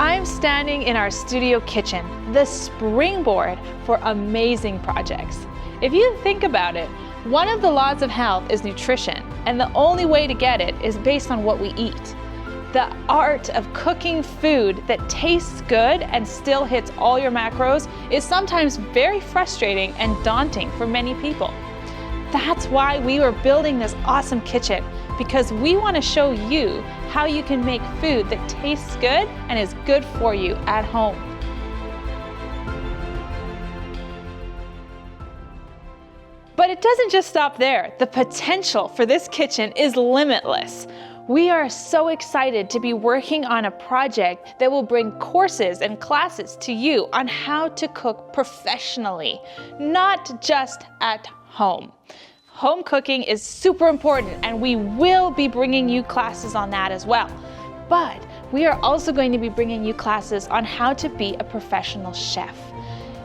I'm standing in our studio kitchen, the springboard for amazing projects. If you think about it, one of the laws of health is nutrition, and the only way to get it is based on what we eat. The art of cooking food that tastes good and still hits all your macros is sometimes very frustrating and daunting for many people. That's why we were building this awesome kitchen, because we want to show you how you can make food that tastes good and is good for you at home. But it doesn't just stop there. The potential for this kitchen is limitless. We are so excited to be working on a project that will bring courses and classes to you on how to cook professionally, not just at home. Home cooking is super important, and we will be bringing you classes on that as well. But we are also going to be bringing you classes on how to be a professional chef.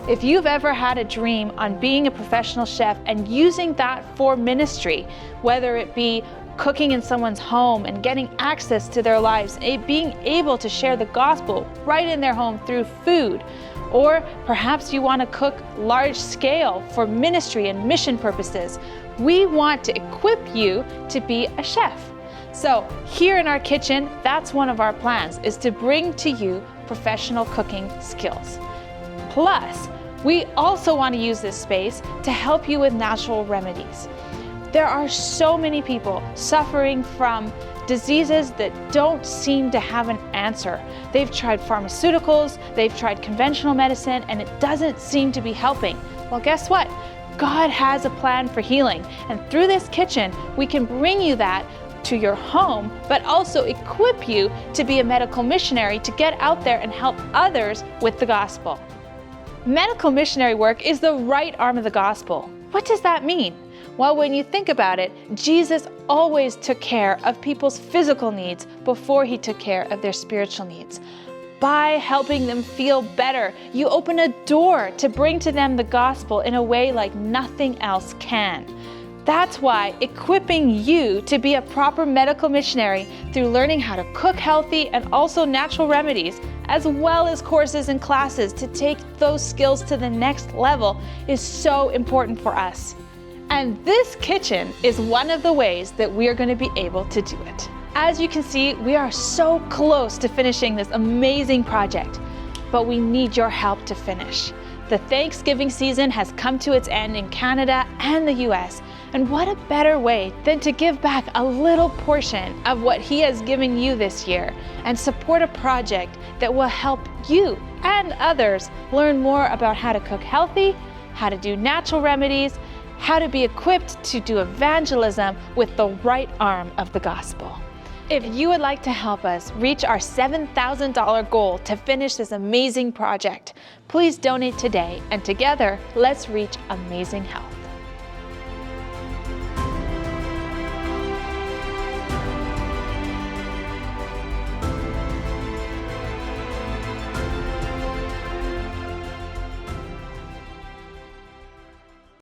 If you've ever had a dream on being a professional chef and using that for ministry, whether it be cooking in someone's home and getting access to their lives, being able to share the gospel right in their home through food, or perhaps you want to cook large scale for ministry and mission purposes, we want to equip you to be a chef. So here in our kitchen, that's one of our plans, is to bring to you professional cooking skills. Plus, we also want to use this space to help you with natural remedies. There are so many people suffering from diseases that don't seem to have an answer. They've tried pharmaceuticals, they've tried conventional medicine, and it doesn't seem to be helping. Well, guess what? God has a plan for healing, and through this kitchen, we can bring you that to your home, but also equip you to be a medical missionary to get out there and help others with the gospel. Medical missionary work is the right arm of the gospel. What does that mean? Well, when you think about it, Jesus always took care of people's physical needs before he took care of their spiritual needs. By helping them feel better, you open a door to bring to them the gospel in a way like nothing else can. That's why equipping you to be a proper medical missionary through learning how to cook healthy and also natural remedies, as well as courses and classes to take those skills to the next level, is so important for us. And this kitchen is one of the ways that we are going to be able to do it. As you can see, we are so close to finishing this amazing project, but we need your help to finish. The Thanksgiving season has come to its end in Canada and the US, and what a better way than to give back a little portion of what He has given you this year and support a project that will help you and others learn more about how to cook healthy, how to do natural remedies, how to be equipped to do evangelism with the right arm of the gospel. If you would like to help us reach our $7,000 goal to finish this amazing project, please donate today, and together, let's reach amazing health.